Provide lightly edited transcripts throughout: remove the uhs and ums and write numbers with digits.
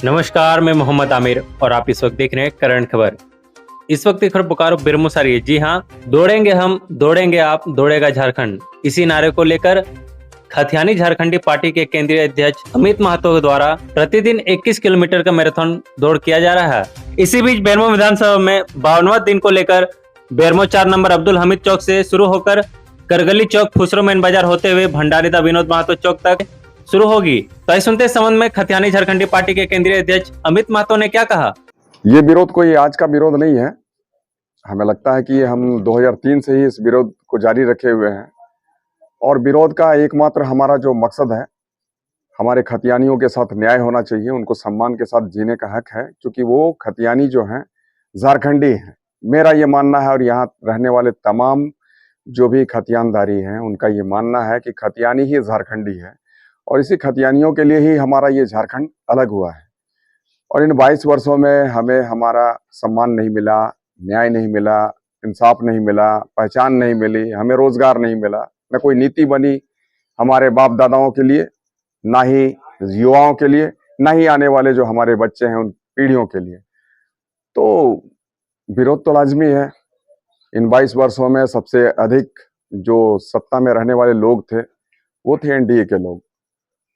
नमस्कार, मैं मोहम्मद आमिर और आप इस वक्त देख रहे हैं करंट खबर। इस वक्त की खबर बोकारो बिरमो से आ रही है। जी हाँ, दौड़ेंगे हम, दौड़ेंगे आप, दौड़ेगा झारखंड। इसी नारे को लेकर खतियानी झारखंडी पार्टी के केंद्रीय अध्यक्ष अमित महतो द्वारा प्रतिदिन 21 किलोमीटर का मैराथन दौड़ किया जा रहा है। इसी बीच बेरमो विधानसभा में 52वां दिन को लेकर बेरमो 4 नंबर अब्दुल हमीद चौक से शुरू होकर करगली चौक, फुसरो मेन बाजार होते हुए भंडारीदा विनोद महतो चौक तक शुरू होगी। तो सुनते इस संबंध में खतियानी झारखंडी पार्टी के केंद्रीय अध्यक्ष अमित महतो ने क्या कहा। ये विरोध कोई आज का विरोध नहीं है। हमें लगता है कि हम 2003 से ही इस विरोध को जारी रखे हुए हैं और विरोध का एकमात्र हमारा जो मकसद है, हमारे खतियानियों के साथ न्याय होना चाहिए, उनको सम्मान के साथ जीने का हक है, क्योंकि वो खतियानी जो हैं झारखंडी हैं। मेरा ये मानना है और यहाँ रहने वाले तमाम जो भी खतियानदारी हैं उनका ये मानना है कि खतियानी ही झारखंडी है और इसी खतियानियों के लिए ही हमारा ये झारखंड अलग हुआ है। और इन 22 वर्षों में हमें हमारा सम्मान नहीं मिला, न्याय नहीं मिला, इंसाफ नहीं मिला, पहचान नहीं मिली, हमें रोजगार नहीं मिला, न कोई नीति बनी हमारे बाप दादाओं के लिए, ना ही युवाओं के लिए, ना ही आने वाले जो हमारे बच्चे हैं उन पीढ़ियों के लिए। तो विरोध तो लाजमी है। इन 22 वर्षों में सबसे अधिक जो सत्ता में रहने वाले लोग थे वो थे एनडीए के लोग,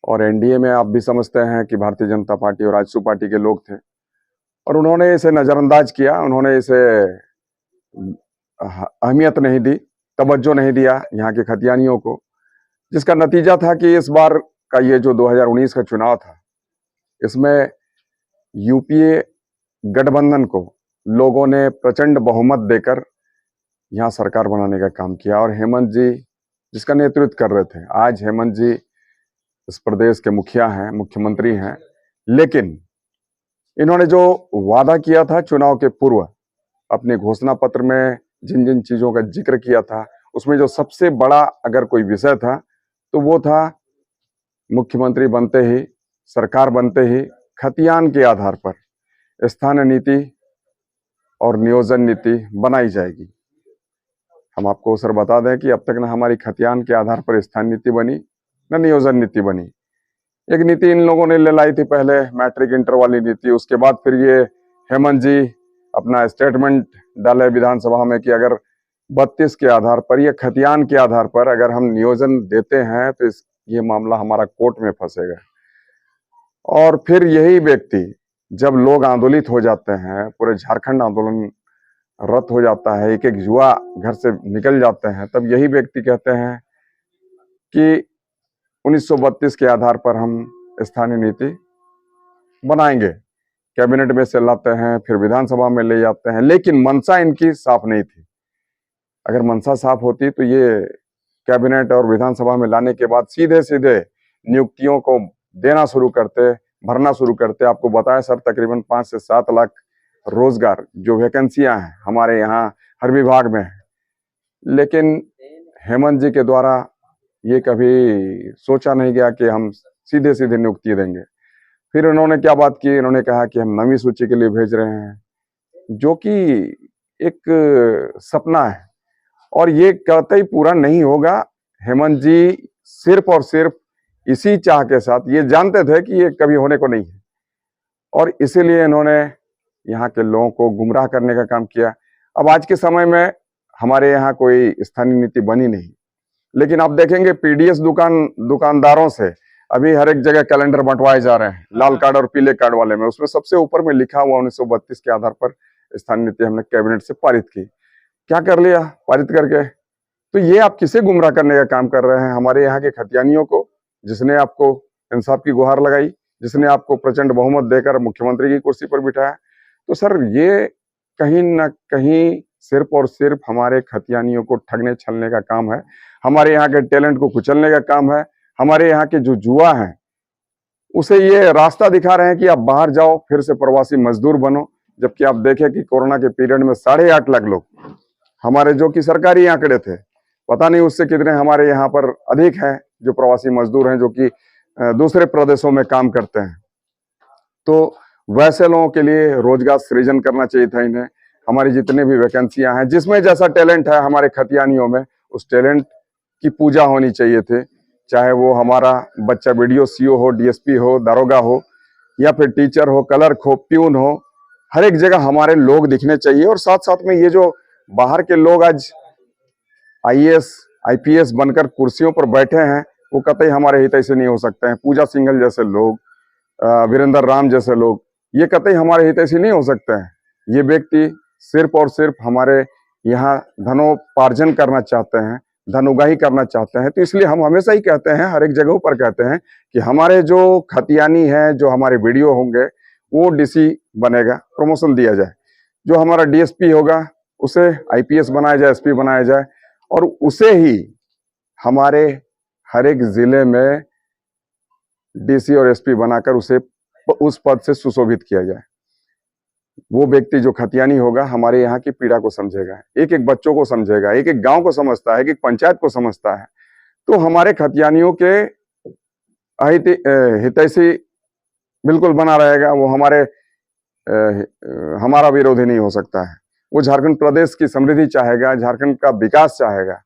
और एनडीए में आप भी समझते हैं कि भारतीय जनता पार्टी और आजसू पार्टी के लोग थे और उन्होंने इसे नजरअंदाज किया, उन्होंने इसे अहमियत नहीं दी, तवज्जो नहीं दिया यहाँ के खतियानियों को, जिसका नतीजा था कि इस बार का ये जो 2019 का चुनाव था, इसमें यूपीए गठबंधन को लोगों ने प्रचंड बहुमत देकर यहाँ सरकार बनाने का काम किया और हेमंत जी जिसका नेतृत्व कर रहे थे, आज हेमंत जी इस प्रदेश के मुखिया हैं, मुख्यमंत्री हैं। लेकिन इन्होंने जो वादा किया था चुनाव के पूर्व अपने घोषणा पत्र में, जिन जिन चीजों का जिक्र किया था, उसमें जो सबसे बड़ा अगर कोई विषय था तो वो था मुख्यमंत्री बनते ही, सरकार बनते ही खतियान के आधार पर स्थानीय नीति और नियोजन नीति बनाई जाएगी। हम आपको सर बता दें कि अब तक ना हमारी खतियान के आधार पर स्थानीय नीति बनी, न नियोजन नीति बनी। एक नीति इन लोगों ने ले लाई थी पहले, मैट्रिक इंटर वाली नीति। उसके बाद फिर ये हेमंत जी अपना स्टेटमेंट डाले विधानसभा में कि अगर 32 के आधार पर या खतियान के आधार पर अगर हम नियोजन देते हैं तो ये मामला हमारा कोर्ट में फंसेगा। और फिर यही व्यक्ति जब लोग आंदोलित हो जाते हैं, पूरे झारखंड आंदोलन रद्द हो जाता है, एक एक युवा घर से निकल जाते हैं, तब यही व्यक्ति कहते हैं कि 1932 के आधार पर हम स्थानीय नीति बनाएंगे। कैबिनेट में से लाते हैं, फिर विधानसभा में ले जाते हैं, लेकिन मंशा इनकी साफ नहीं थी। अगर मंशा साफ होती तो ये कैबिनेट और विधानसभा में लाने के बाद सीधे सीधे नियुक्तियों को देना शुरू करते, भरना शुरू करते। आपको बताया सर, तकरीबन 5 से 7 लाख रोजगार जो वैकेंसियां हैं हमारे यहाँ हर विभाग में है, लेकिन हेमंत जी के द्वारा ये कभी सोचा नहीं गया कि हम सीधे सीधे नियुक्ति देंगे। फिर इन्होंने क्या बात की, इन्होंने कहा कि हम नवीं सूची के लिए भेज रहे हैं, जो कि एक सपना है और ये कतई पूरा नहीं होगा। हेमंत जी सिर्फ और सिर्फ इसी चाह के साथ, ये जानते थे कि ये कभी होने को नहीं है और इसीलिए इन्होंने यहाँ के लोगों को गुमराह करने का काम किया। अब आज के समय में हमारे यहाँ कोई स्थानीय नीति बनी नहीं, लेकिन आप देखेंगे पीडीएस दुकानदारों से अभी हर एक जगह कैलेंडर बंटवाए जा रहे हैं, लाल कार्ड और पीले कार्ड वाले में। उसमें सबसे ऊपर में लिखा हुआ 1932 के आधार पर स्थानीय नीति हमने कैबिनेट से पारित की। क्या कर लिया पारित करके? तो ये आप किसे गुमराह करने का काम कर रहे हैं? हमारे यहाँ के खतियानियों को, जिसने आपको इंसाफ की गुहार लगाई, जिसने आपको प्रचंड बहुमत देकर मुख्यमंत्री की कुर्सी पर बिठाया। तो सर ये कहीं ना कहीं सिर्फ और सिर्फ हमारे खतियानियों को ठगने छलने का काम है, हमारे यहाँ के टैलेंट को कुचलने का काम है। हमारे यहाँ के जो युवा हैं उसे ये रास्ता दिखा रहे हैं कि आप बाहर जाओ, फिर से प्रवासी मजदूर बनो। जबकि आप देखें कि कोरोना के पीरियड में 8.5 लाख लोग हमारे, जो कि सरकारी आंकड़े थे, पता नहीं उससे कितने हमारे यहाँ पर अधिक हैं जो प्रवासी मजदूर हैं, जो कि दूसरे प्रदेशों में काम करते हैं। तो वैसे लोगों के लिए रोजगार सृजन करना चाहिए था इन्हें। हमारी जितने भी वैकेंसियां हैं, जिसमें जैसा टैलेंट है हमारे खतियानियों में, उस टैलेंट की पूजा होनी चाहिए थी। चाहे वो हमारा बच्चा वीडियो सीओ हो, डीएसपी हो, दारोगा हो, या फिर टीचर हो, क्लर्क हो, प्यून हो, हर एक जगह हमारे लोग दिखने चाहिए। और साथ साथ में ये जो बाहर के लोग आज आईएएस आईपीएस बनकर कुर्सियों पर बैठे हैं, वो कतई हमारे हितैषी नहीं हो सकते हैं। पूजा सिंघल जैसे लोग, वीरेंद्र राम जैसे लोग, ये कतई हमारे हितैषी नहीं हो सकते हैं। ये व्यक्ति सिर्फ और सिर्फ हमारे यहाँ धनोपार्जन करना चाहते हैं, धन उगाही करना चाहते हैं। तो इसलिए हम हमेशा ही कहते हैं, हर एक जगह पर कहते हैं कि हमारे जो खतियानी हैं, जो हमारे वीडियो होंगे, वो डीसी बनेगा, प्रमोशन दिया जाए। जो हमारा डीएसपी होगा उसे आईपीएस बनाया जाए, एसपी बनाया जाए, और उसे ही हमारे हर एक जिले में डीसी और एसपी बनाकर उसे उस पद से सुशोभित किया जाए। वो व्यक्ति जो खतियानी होगा, हमारे यहाँ की पीड़ा को समझेगा, एक एक बच्चों को समझेगा, एक एक गांव को समझता है, एक एक पंचायत को समझता है। तो हमारे खतियानियों के हितैषी बिल्कुल बना रहेगा। वो हमारा विरोधी नहीं हो सकता है। वो झारखंड प्रदेश की समृद्धि चाहेगा, झारखंड का विकास चाहेगा।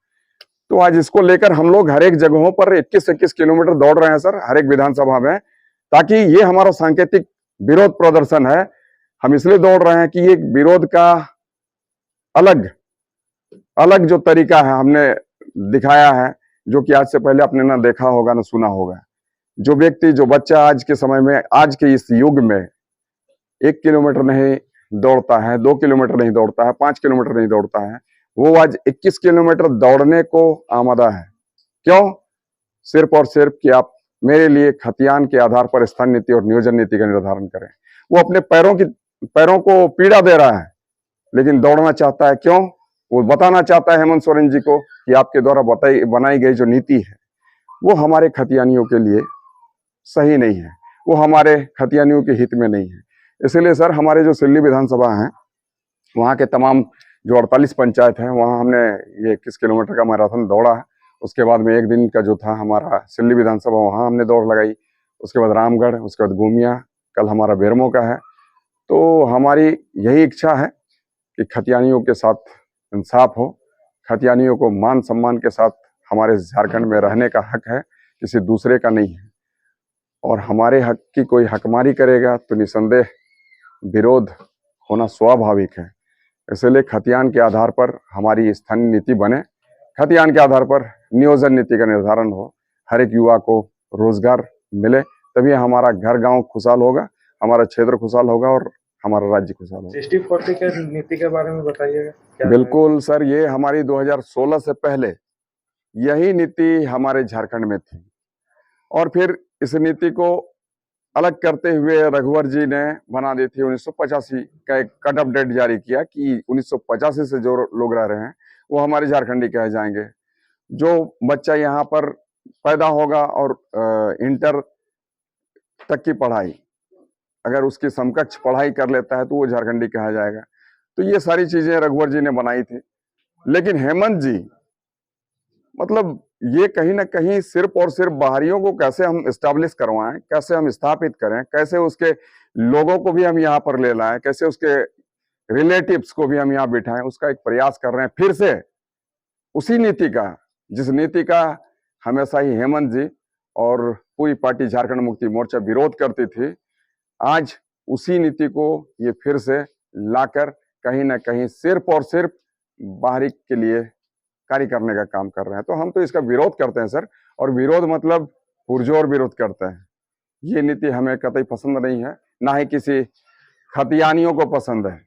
तो आज इसको लेकर हम लोग हर एक जगहों पर 21-21 किलोमीटर दौड़ रहे हैं सर, हर एक विधानसभा में, ताकि ये हमारा सांकेतिक विरोध प्रदर्शन है। हम इसलिए दौड़ रहे हैं कि ये विरोध का अलग अलग जो तरीका है हमने दिखाया है, जो कि आज से पहले आपने ना देखा होगा ना सुना होगा। जो व्यक्ति, जो बच्चा आज के समय में, आज के इस युग में 1 किलोमीटर नहीं दौड़ता है, 2 किलोमीटर नहीं दौड़ता है, 5 किलोमीटर नहीं दौड़ता है, वो आज 21 किलोमीटर दौड़ने को आमादा है। क्यों? सिर्फ और सिर्फ कि आप मेरे लिए खतियान के आधार पर स्थान नीति और नियोजन नीति का निर्धारण करें। वो अपने पैरों को पीड़ा दे रहा है, लेकिन दौड़ना चाहता है। क्यों? वो बताना चाहता है हेमंत सोरेन जी को कि आपके द्वारा बनाई गई जो नीति है वो हमारे खतियानियों के लिए सही नहीं है, वो हमारे खतियानियों के हित में नहीं है। इसलिए सर, हमारे जो सिल्ली विधानसभा है, वहाँ के तमाम जो 48 पंचायत है, वहाँ हमने ये 21 किलोमीटर का मैराथन दौड़ा है। उसके बाद में एक दिन का जो था हमारा सिल्ली विधानसभा, वहाँ हमने दौड़ लगाई। उसके बाद रामगढ़, उसके बाद गोमिया, कल हमारा बेरमो का है। तो हमारी यही इच्छा है कि खतियानियों के साथ इंसाफ हो, खतियानियों को मान सम्मान के साथ हमारे झारखंड में रहने का हक है, किसी दूसरे का नहीं है। और हमारे हक की कोई हकमारी करेगा तो निसंदेह विरोध होना स्वाभाविक है। इसलिए खतियान के आधार पर हमारी स्थानीय नीति बने, खतियान के आधार पर नियोजन नीति का निर्धारण हो, हर एक युवा को रोजगार मिले, तभी हमारा घर गांव खुशहाल होगा, हमारा क्षेत्र खुशहाल होगा और हमारा राज्य खुशहाल होगा। 60-40 के नीति के बारे में बताइएगा। बिल्कुल सर, ये हमारी 2016 से पहले यही नीति हमारे झारखंड में थी, और फिर इस नीति को अलग करते हुए रघुवर जी ने बना दी थी 1985 का एक कट ऑफ डेट जारी किया कि 1985 से जो लोग रह रहे हैं वो हमारे झारखंडी कहे जाएंगे। जो बच्चा यहाँ पर पैदा होगा और इंटर तक की पढ़ाई अगर उसकी समकक्ष पढ़ाई कर लेता है तो वो झारखंडी कहा जाएगा। तो ये सारी चीजें रघुवर जी ने बनाई थी। लेकिन हेमंत जी, मतलब ये कहीं ना कहीं सिर्फ और सिर्फ बाहरियों को कैसे हम एस्टैब्लिश करवाएं, कैसे हम स्थापित करें, कैसे उसके लोगों को भी हम यहाँ पर ले लाएं, कैसे उसके रिलेटिव्स को भी हम यहाँ बिठाएं, उसका एक प्रयास कर रहे हैं फिर से उसी नीति का, जिस नीति का हमेशा ही हेमंत जी और पूरी पार्टी झारखंड मुक्ति मोर्चा विरोध करती थी। आज उसी नीति को ये फिर से लाकर कहीं ना कहीं सिर्फ और सिर्फ बाहरी के लिए कार्य करने का काम कर रहे हैं। तो हम तो इसका विरोध करते हैं सर, और विरोध मतलब पुरजोर विरोध करते हैं। ये नीति हमें कतई पसंद नहीं है, ना ही किसी खतियानियों को पसंद है।